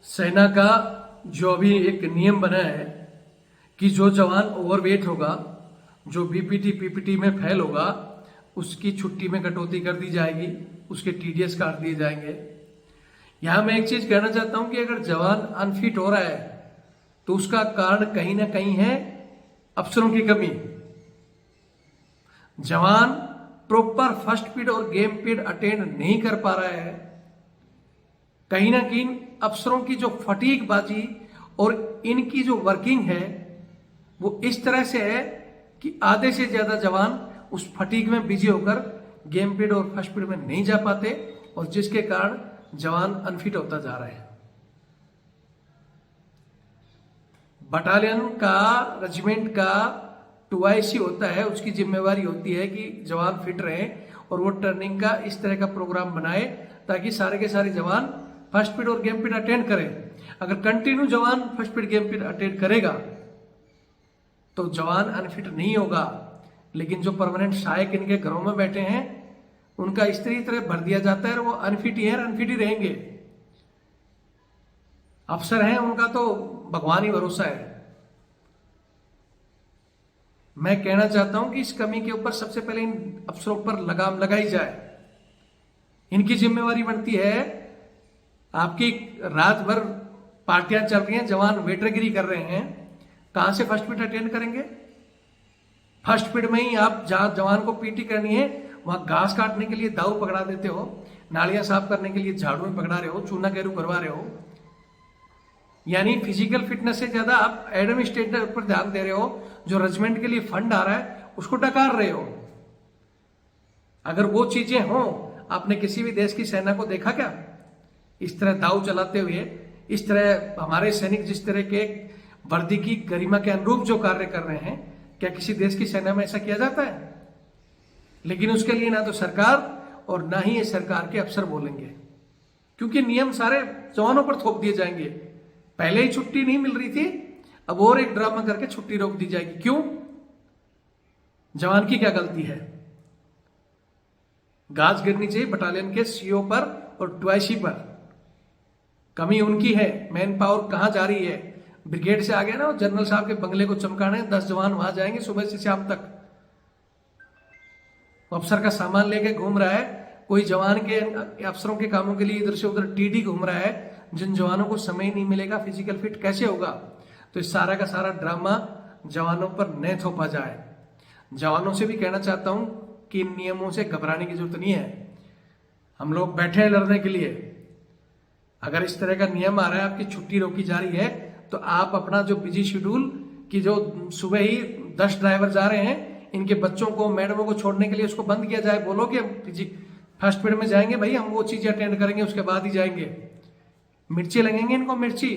सेना का जो अभी एक नियम बना है कि जो जवान ओवरवेट होगा, जो बीपीटी पीपीटी में फेल होगा, उसकी छुट्टी में कटौती कर दी जाएगी, उसके टीडीएस काट दिए जाएंगे। यहां मैं एक चीज कहना चाहता हूं कि अगर जवान अनफिट हो रहा है तो उसका कारण कहीं ना कहीं है अफसरों की कमी। जवान प्रॉपर फर्स्ट पीरियड और गेम पीरियड अटेंड नहीं कर पा रहा है, कहीं ना कहीं अफसरों की जो फटीक बाजी और इनकी जो वर्किंग है वो इस तरह से है कि आधे से ज्यादा जवान उस फटीक में बिजी होकर गेम पीरियड और फर्स्ट पीरियड में नहीं जा पाते और जिसके कारण जवान अनफिट होता जा रहा है। बटालियन का, रेजिमेंट का 2IC होता है, उसकी जिम्मेवारी होती है कि जवान फिट रहे और वो टर्निंग का इस तरह का प्रोग्राम बनाए ताकि सारे के सारे जवान फर्स्ट पीरियड और गेम पीरियड अटेंड करें। अगर कंटिन्यू जवान first period game period attend करेगा तो जवान अनफिट नहीं होगा, लेकिन जो परमानेंट सहायक इनके घरों में बैठे हैं उनका इस तरह भर दिया जाता है और वो अनफिट ही है, अनफिट ही रहेंगे। अफसर हैं उनका तो भगवान ही भरोसा है। मैं कहना चाहता हूं कि इस कमी के ऊपर सबसे पहले इन अफसरों पर लगाम लगाई जाए। इनकी जिम्मेवारी बनती है, आपकी रात भर पार्टियां चल रही हैं, जवान वेटरगिरी कर रहे हैं, कहां से फर्स्ट पीरियड अटेंड करेंगे? फर्स्ट पीरियड में ही आप जहां जवान को पीटी करनी है वहां घास काटने के लिए दाऊ पकड़ा देते हो, नालियां साफ करने के लिए झाड़ू में पकड़ा रहे हो, चूना गेरू करवा रहे हो। यानी फिजिकल फिटनेस से ज्यादा आप एडमिनिस्ट्रेटर पर ध्यान दे रहे हो, जो रेजिमेंट के लिए फंड आ रहा है उसको डकार रहे हो। अगर वो चीजें हो, आपने किसी भी देश की सेना को देखा क्या इस तरह दाव चलाते हुए? इस तरह हमारे सैनिक जिस तरह के वर्दी की गरिमा के अनुरूप जो कार्य कर रहे हैं, क्या किसी देश की सेना में ऐसा किया जाता है? लेकिन उसके लिए ना तो सरकार और ना ही ये सरकार के अफसर बोलेंगे, क्योंकि नियम सारे जवानों पर थोप दिए जाएंगे। पहले ही छुट्टी नहीं मिल रही थी, अब और एक ड्रामा करके छुट्टी रोक दी जाएगी। क्यों? जवान की क्या गलती है? गाज गिरनी चाहिए बटालियन के सीओ पर और 2IC पर। कमी उनकी है। मैन पावर कहां जा रही है? ब्रिगेड से आ गया ना, जनरल साहब के बंगले को चमकाने 10 जवान वहां जाएंगे सुबह से शाम तक। अफसर का सामान लेके घूम रहा है, कोई जवान के अफसरों के कामों के लिए इधर से उधर टीडी घूम रहा है। जिन जवानों को समय नहीं मिलेगा, फिजिकल फिट कैसे होगा? तो इस सारा का सारा ड्रामा जवानों पर न थोपा जाए। जवानों से भी कहना चाहता हूं कि इन नियमों से घबराने की जरूरत नहीं है। हम लोग बैठे हैं लड़ने के लिए। अगर इस तरह का नियम आ रहा है, आपकी छुट्टी रोकी जा रही है, तो आप अपना जो बिजी शेड्यूल की जो सुबह ही 10 ड्राइवर जा रहे हैं, इनके बच्चों को, मैडमों को छोड़ने के लिए उसको बंद किया जाए। बोलो कि फर्स्ट पीरियड में जाएंगे भाई, हम वो चीजें अटेंड करेंगे, उसके बाद ही जाएंगे। मिर्ची लगेंगे इनको, मिर्ची।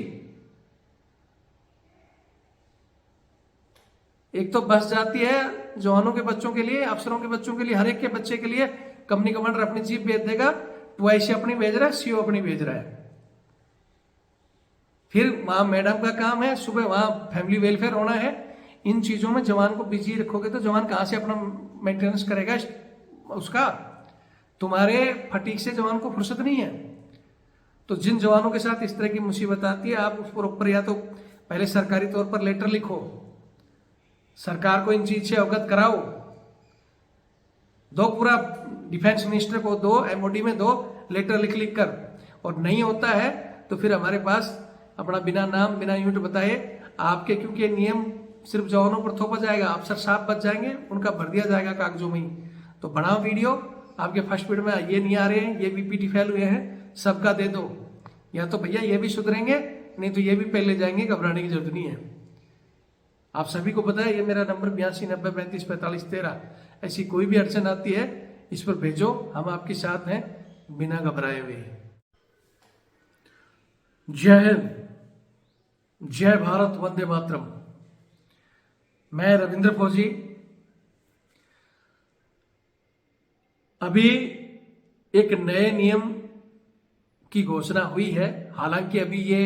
एक तो बस जाती है जवानों के बच्चों के लिए, अफसरों के बच्चों के लिए, हर एक के बच्चे के लिए कंपनी कमांडर अपनी जीप भेज देगा, 2IC अपनी भेज रहा है, सीओ अपनी भेज रहा है। फिर वहां मैडम का काम है, सुबह वहां फैमिली वेलफेयर होना है। इन चीजों में जवान को बिजी रखोगे तो जवान कहां से अपना मेंटेनेंस करेगा उसका? तुम्हारे फटीक से जवान को फुर्सत नहीं है। तो जिन जवानों के साथ इस तरह की मुसीबत आती है, आप उस पर ऊपर या तो पहले सरकारी तौर पर लेटर लिखो, सरकार को इन चीज से अवगत कराओ, दो पूरा डिफेंस मिनिस्टर को दो, MOD में दो लेटर लिख लिख कर। और नहीं होता है तो फिर हमारे पास अपना बिना नाम बिना यूनिट बताए आपके, क्योंकि नियम सिर्फ जवानों पर थोपा जाएगा, अफसर साफ बच जाएंगे, उनका भर दिया जाएगा कागजों में ही। तो बनाओ वीडियो, आपके फर्स्ट पीरियड में ये नहीं आ रहे हैं, ये बीपीटी फेल हुए हैं, सबका दे दो। या तो भैया ये भी सुधरेंगे, नहीं तो ये भी पहले जाएंगे, घबराने की जरूरत नहीं है। आप सभी को पता है ये मेरा नंबर 8290354513। ऐसी कोई भी अड़चन आती है इस पर भेजो, हम आपके साथ हैं बिना घबराए हुए। जय हिंद, जय भारत, वंदे मातरम। मैं रविंद्र फौजी। अभी एक नए नियम की घोषणा हुई है, हालांकि अभी ये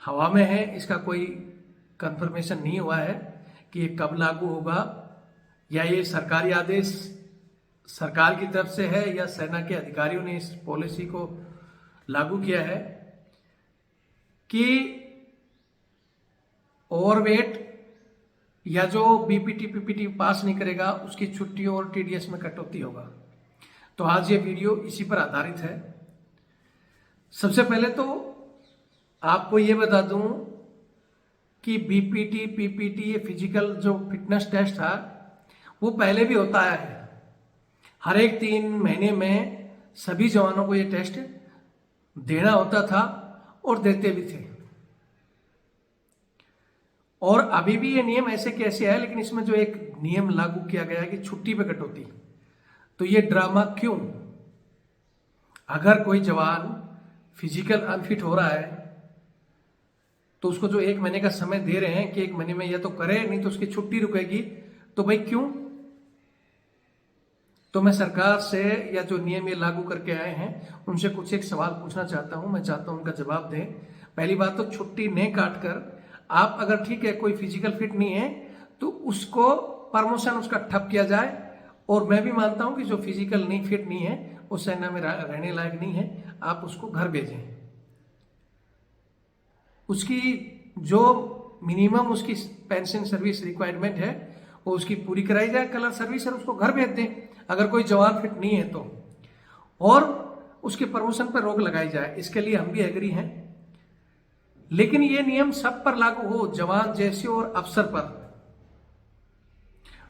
हवा में है, इसका कोई कंफर्मेशन नहीं हुआ है कि ये कब लागू होगा, या ये सरकारी आदेश सरकार की तरफ से है या सेना के अधिकारियों ने इस पॉलिसी को लागू किया है। कि ओवरवेट या जो बीपीटी पीपीटी पास नहीं करेगा उसकी छुट्टी और टीडीएस में कटौती होगा। तो आज ये वीडियो इसी पर आधारित है। सबसे पहले तो आपको ये बता दूं कि बीपीटी पीपीटी ये फिजिकल जो फिटनेस टेस्ट था वो पहले भी होता आया है। हर एक 3 महीने में सभी जवानों को ये टेस्ट देना होता था और देते भी थे। और अभी भी ये नियम ऐसे कैसे है, लेकिन इसमें जो एक नियम लागू किया गया है कि छुट्टी पे कटौती। तो ये ड्रामा क्यों? अगर कोई जवान फिजिकल अनफिट हो रहा है तो उसको जो 1 महीने का समय दे रहे हैं कि 1 महीने में या तो करे नहीं तो उसकी छुट्टी रुकेगी, तो भाई क्यों? तो मैं सरकार से या जो नियम ये लागू करके आए हैं उनसे कुछ एक सवाल पूछना चाहता हूं। मैं चाहता हूं उनका जवाब दें। पहली बात तो छुट्टी नहीं काट कर आप अगर ठीक है कोई फिजिकल फिट नहीं है तो उसको प्रमोशन उसका ठप किया जाए। और मैं भी मानता हूं कि जो फिजिकल नहीं फिट नहीं है वो सेना में रहने लायक नहीं है, आप उसको घर भेजें। उसकी जो मिनिमम उसकी पेंशन सर्विस रिक्वायरमेंट है वो उसकी पूरी कराई जाए, कलर सर्विस, और उसको घर भेज दें अगर कोई जवान फिट नहीं है तो। और उसके प्रमोशन पर रोक लगाई जाए, इसके लिए हम भी एग्री हैं। लेकिन ये नियम सब पर लागू हो, जवान जैसे और अफसर पर।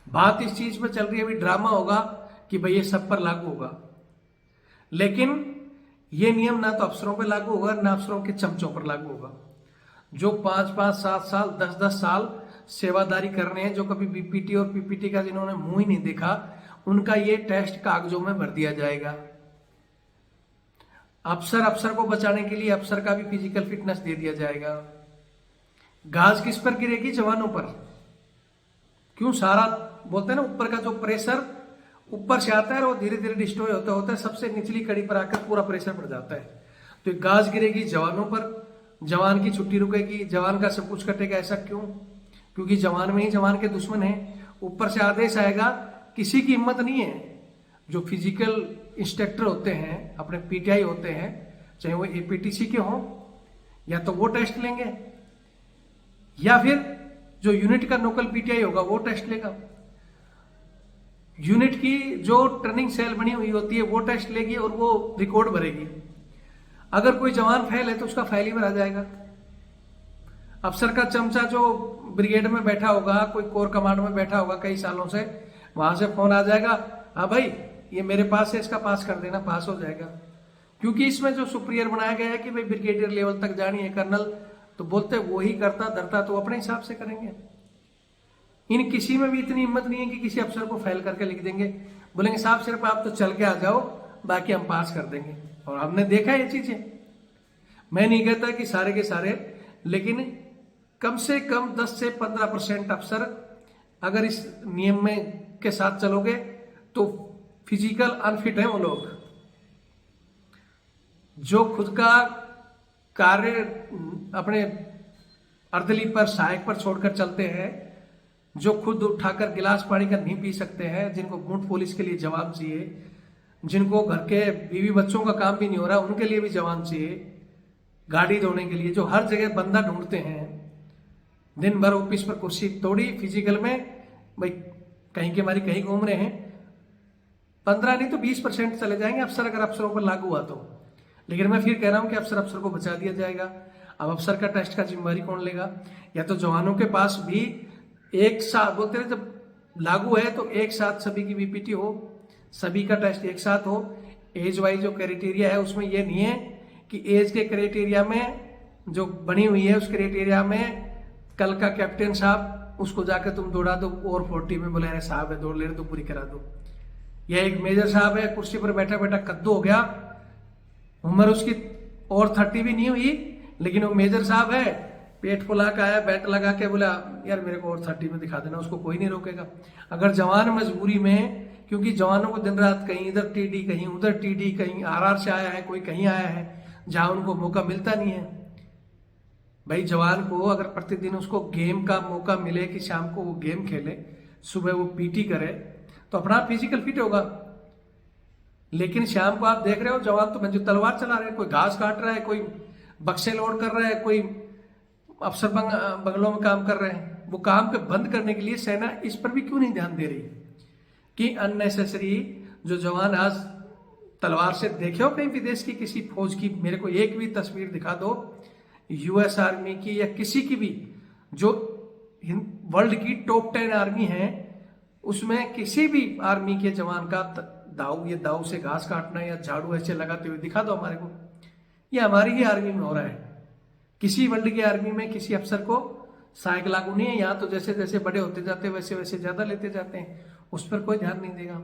बात इस चीज पर चल रही है, अभी ड्रामा होगा कि भाई ये सब पर लागू होगा, लेकिन ये नियम ना तो अफसरों पर लागू होगा ना अफसरों के चमचों पर लागू होगा। जो 5-5, 7 साल, 10-10 साल सेवादारी कर रहे हैं, जो कभी बीपीटी और पीपीटी का जिन्होंने मुंह ही नहीं देखा, उनका ये टेस्ट कागजों में भर दिया जाएगा। अफसर को बचाने के लिए अफसर का भी फिजिकल फिटनेस दे दिया जाएगा। गाज किस पर गिरेगी? जवानों पर। क्यों? सारा बोलते हैं ना, ऊपर का जो प्रेशर ऊपर से आता है और वो धीरे धीरे डिस्ट्रॉय होता है, सबसे निचली कड़ी पर आकर पूरा प्रेशर पड़ जाता है। तो गाज गिरेगी जवानों पर, जवान की छुट्टी रुकेगी, जवान का सब कुछ कटेगा। ऐसा क्यों? क्योंकि जवान में ही जवान के दुश्मन है। ऊपर से आदेश आएगा, किसी की हिम्मत नहीं है। जो फिजिकल इंस्ट्रक्टर होते हैं, अपने पीटीआई होते हैं, चाहे वो एपीटीसी के हों, या तो वो टेस्ट लेंगे या फिर जो यूनिट का लोकल पीटीआई होगा वो टेस्ट लेगा। यूनिट की जो ट्रेनिंग सेल बनी हुई होती है वो टेस्ट लेगी और वो रिकॉर्ड भरेगी। अगर कोई जवान फेल है तो उसका फाइल ही भरा जाएगा। अफसर का चमचा जो ब्रिगेड में बैठा होगा, कोई कोर कमांड में बैठा होगा कई सालों से, वहां से फोन आ जाएगा, हाँ भाई ये मेरे पास है, इसका पास कर देना, पास हो जाएगा। क्योंकि इसमें जो सुप्रियर बनाया गया है कि भाई ब्रिगेडियर लेवल तक जानी है, कर्नल, तो बोलते वो ही करता धरता तो अपने हिसाब से करेंगे। इन किसी में भी इतनी हिम्मत नहीं है कि किसी अफसर को फेल करके लिख देंगे, बोलेंगे साहब सिर्फ आप तो चल के आ जाओ, बाकी हम पास कर देंगे। और हमने देखा ये चीजें। मैं नहीं कहता कि सारे के सारे, लेकिन कम से कम 10 से 15% अफसर अगर इस नियम में के साथ चलोगे तो फिजिकल अनफिट है वो लोग। जो खुद का कार्य अपने अर्दली पर, सहायक पर छोड़कर चलते हैं, जो खुद उठाकर गिलास पानी का नहीं पी सकते हैं, जिनको बूट पुलिस के लिए जवान चाहिए, जिनको घर के बीवी बच्चों का काम भी नहीं हो रहा उनके लिए भी जवान चाहिए, गाड़ी धोने के लिए, जो हर जगह बंदा ढूंढते हैं, दिन भर ऑफिस पर कुर्सी तोड़ी, फिजिकल में भाई कहीं के मारी कहीं घूम रहे हैं। 15 नहीं तो 20% चले जाएंगे अफसर, अगर अफसरों पर लागू हुआ तो। लेकिन मैं फिर कह रहा हूं कि अफसर को बचा दिया जाएगा। अब अफसर का टेस्ट का जिम्मेवारी कौन लेगा? या तो जवानों के पास भी एक साथ, बोलते हैं जब लागू है तो एक साथ सभी की बीपीटी हो, सभी का टेस्ट एक साथ हो। एज वाइज जो क्राइटेरिया है उसमें यह नहीं है कि एज के क्राइटेरिया में जो बनी हुई है उस क्राइटेरिया में कल का कैप्टन साहब उसको जाकर तुम दौड़ा दो और 40 में, बोले अरे साहब है दौड़ ले रहे तो पूरी करा दो। यह एक मेजर साहब है, कुर्सी पर बैठा बैठा कद्दू हो गया, उम्र उसकी और 30 भी नहीं हुई, लेकिन वो मेजर साहब है, पेट फुला के आया, बैट लगा के बोला यार मेरे को और 30 में दिखा देना, उसको कोई नहीं रोकेगा। अगर जवान मजबूरी में, क्योंकि जवानों को दिन रात कहीं इधर टीडी, कहीं उधर टीडी, कहीं आरआर से आया है, कोई कहीं आया है, जहां उनको मौका मिलता नहीं है। भाई जवान को अगर प्रतिदिन उसको गेम का मौका मिले कि शाम को वो गेम खेले, सुबह वो पीटी करे, तो अपना फिजिकल फिट होगा। लेकिन शाम को आप देख रहे हो जवान तो जो तलवार चला रहे हैं, कोई घास काट रहा है, कोई बक्से लोड कर रहा है, कोई अफसर बंगलों में काम कर रहे हैं, वो काम पे बंद करने के लिए सेना इस पर भी क्यों नहीं ध्यान दे रही कि अननेसेसरी जो जवान आज तलवार से देखे हो कहीं विदेश की किसी फौज की, मेरे को एक भी तस्वीर दिखा दो यूएस आर्मी की या किसी की भी जो वर्ल्ड की टॉप 10 आर्मी है, उसमें किसी भी आर्मी के जवान का दाऊ से घास काटना या झाड़ू ऐसे लगाते हुए दिखा दो हमारे को। ये हमारी ही आर्मी में हो रहा है। किसी वर्ल्ड की आर्मी में किसी अफसर को सहायक लागू नहीं है। यहाँ तो जैसे जैसे बड़े होते जाते वैसे वैसे ज्यादा लेते जाते हैं, उस पर कोई ध्यान नहीं देगा।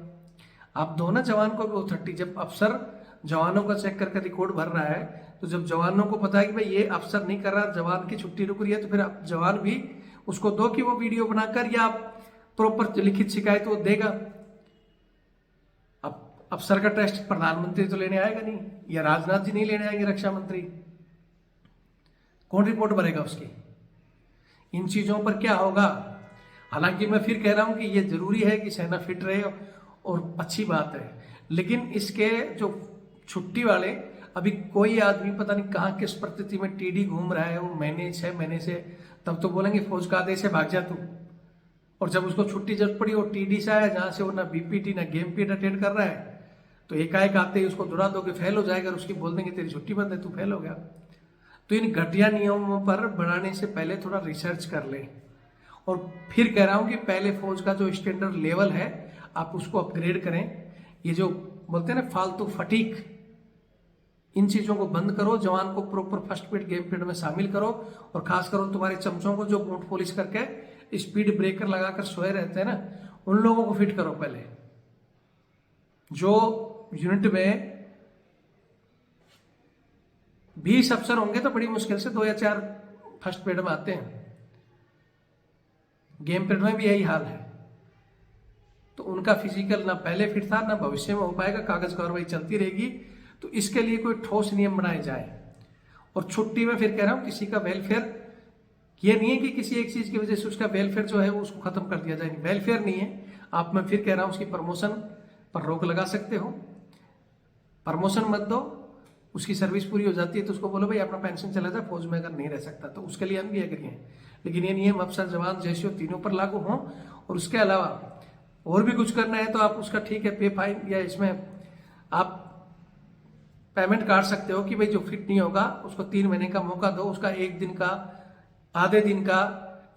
आप दो ना जवान को भी O30। जब अफसर जवानों का चेक करके रिकॉर्ड भर रहा है, तो जब जवानों को पता है कि भाई ये अफसर नहीं कर रहा, जवान की छुट्टी रुक रही है, तो फिर जवान भी उसको दो कि वो वीडियो बनाकर या प्रॉपर लिखित शिकायत वो देगा। अब अफसर का टेस्ट प्रधानमंत्री तो लेने आएगा नहीं, या राजनाथ जी नहीं लेने आएंगे, रक्षा मंत्री, कौन रिपोर्ट भरेगा उसकी? इन चीजों पर क्या होगा? हालांकि मैं फिर कह रहा हूं कि ये जरूरी है कि सेना फिट रहे और अच्छी बात है, लेकिन इसके जो छुट्टी वाले, अभी कोई आदमी पता नहीं कहां किस परिस्थिति में टीडी घूम रहा है, वो महीने 6 महीने से, तब तो बोलेंगे फौज का आदेश है भाग जा तू, और जब उसको छुट्टी जरूरत पड़ी वो टीडी से आया जहां से वो ना बीपीटी ना गेम पीट अटेंड कर रहा है, तो एकाएक आते ही उसको दुरा दोगे, फेल हो जाएगा और उसकी बोल देंगे तेरी छुट्टी बंद है, तू फेल हो गया। तो इन घटिया नियमों पर बढ़ाने से पहले थोड़ा रिसर्च कर लें। और फिर कह रहा हूं कि पहले फौज का जो स्टैंडर्ड लेवल है आप उसको अपग्रेड करें। ये जो बोलते हैं ना फालतू फटीक, इन चीजों को बंद करो, जवान को प्रॉपर फर्स्ट पीड गेम पीड में शामिल करो, और खास करो तुम्हारे चमचों को जो बूट पॉलिश करके स्पीड ब्रेकर लगाकर सोए रहते हैं ना, उन लोगों को फिट करो पहले। जो यूनिट में 20 अफसर होंगे तो बड़ी मुश्किल से 2 या 4 फर्स्ट पीरियड में आते हैं, गेम पीरियड में भी यही हाल है। तो उनका फिजिकल ना पहले फिट था ना भविष्य में हो पाएगा, कागज कार्रवाई चलती रहेगी। तो इसके लिए कोई ठोस नियम बनाए जाए। और छुट्टी में फिर कह रहा हूं किसी का वेलफेयर, ये नहीं है कि किसी एक चीज की वजह से उसका वेलफेयर जो है वो उसको खत्म कर दिया जाए, वेलफेयर नहीं है। आप, मैं फिर कह रहा हूं, उसकी प्रमोशन पर रोक लगा सकते हो, प्रमोशन मत दो, उसकी सर्विस पूरी हो जाती है तो उसको बोलो भाई अपना पेंशन चला जाए, फौज में अगर नहीं रह सकता तो उसके लिए हम भी एग्री हैं। लेकिन ये नियम अफसर जवान जैसे तीनों पर लागू हों। और उसके अलावा और भी कुछ करना है तो आप उसका ठीक है पे फाइन, या इसमें आप पेमेंट काट सकते हो कि भाई जो फिट नहीं होगा उसको 3 महीने का मौका दो, उसका 1 दिन का, आधे दिन का,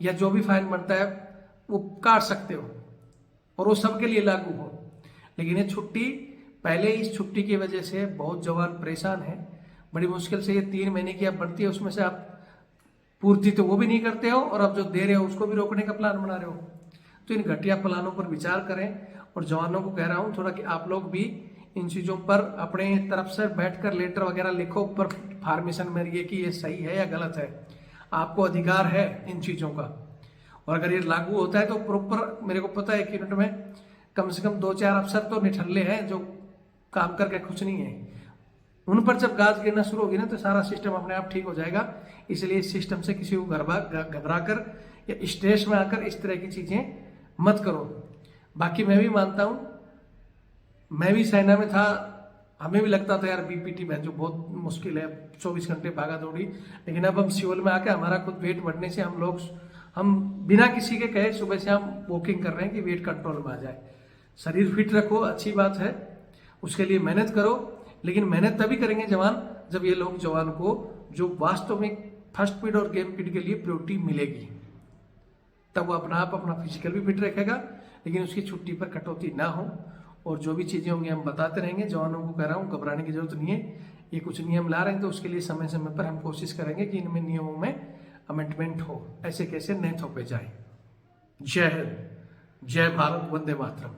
या जो भी फाइन बनता है वो काट सकते हो, और वो सबके लिए लागू हो। लेकिन ये छुट्टी, पहले इस छुट्टी की वजह से बहुत जवान परेशान है, बड़ी मुश्किल से ये 3 महीने की आप बढ़ती है, उसमें से आप पूर्ति तो वो भी नहीं करते हो, और अब जो दे रहे हो उसको भी रोकने का प्लान बना रहे हो। तो इन घटिया प्लानों पर विचार करें। और जवानों को कह रहा हूं थोड़ा कि आप लोग भी इन चीजों पर अपने तरफ से बैठकर लेटर वगैरह लिखो ऊपर फॉर्मेशन में, ये कि ये सही है या गलत है, आपको अधिकार है इन चीजों का। और अगर ये लागू होता है तो प्रॉपर, मेरे को पता है कि यूनिट में कम से कम 2-4 अफसर तो निठल्ले हैं जो काम करके खुश नहीं है, उन पर जब गाज गिरना शुरू होगी ना तो सारा सिस्टम अपने आप ठीक हो जाएगा। इसलिए इस सिस्टम से किसी को घबरा कर या स्ट्रेस में आकर इस तरह की चीजें मत करो। बाकी मैं भी मानता हूं, मैं भी सेना में था, हमें भी लगता था यार बीपीटी में जो बहुत मुश्किल है, 24 घंटे भागा दौड़ी, लेकिन अब हम सिविल में आके हमारा खुद वेट बढ़ने से हम बिना किसी के कहे सुबह से हम वॉकिंग कर रहे हैं कि वेट कंट्रोल में आ जाए। शरीर फिट रखो, अच्छी बात है, उसके लिए मेहनत करो, लेकिन मेहनत तभी करेंगे जवान जब ये लोग जवान को जो वास्तव में फर्स्ट पीड और गेम पीड के लिए प्रायोरिटी मिलेगी, तब वो अपना आप अपना फिजिकल भी फिट रखेगा, लेकिन उसकी छुट्टी पर कटौती ना हो। और जो भी चीजें होंगी हम बताते रहेंगे। जवानों को कह रहा हूँ घबराने की जरूरत नहीं है, ये कुछ नियम ला रहे हैं तो उसके लिए समय समय पर हम कोशिश करेंगे कि इनमें नियमों में अमेंडमेंट हो, ऐसे कैसे नहीं थोपे जाए। जय हिंद, जय भारत, वंदे मातरम।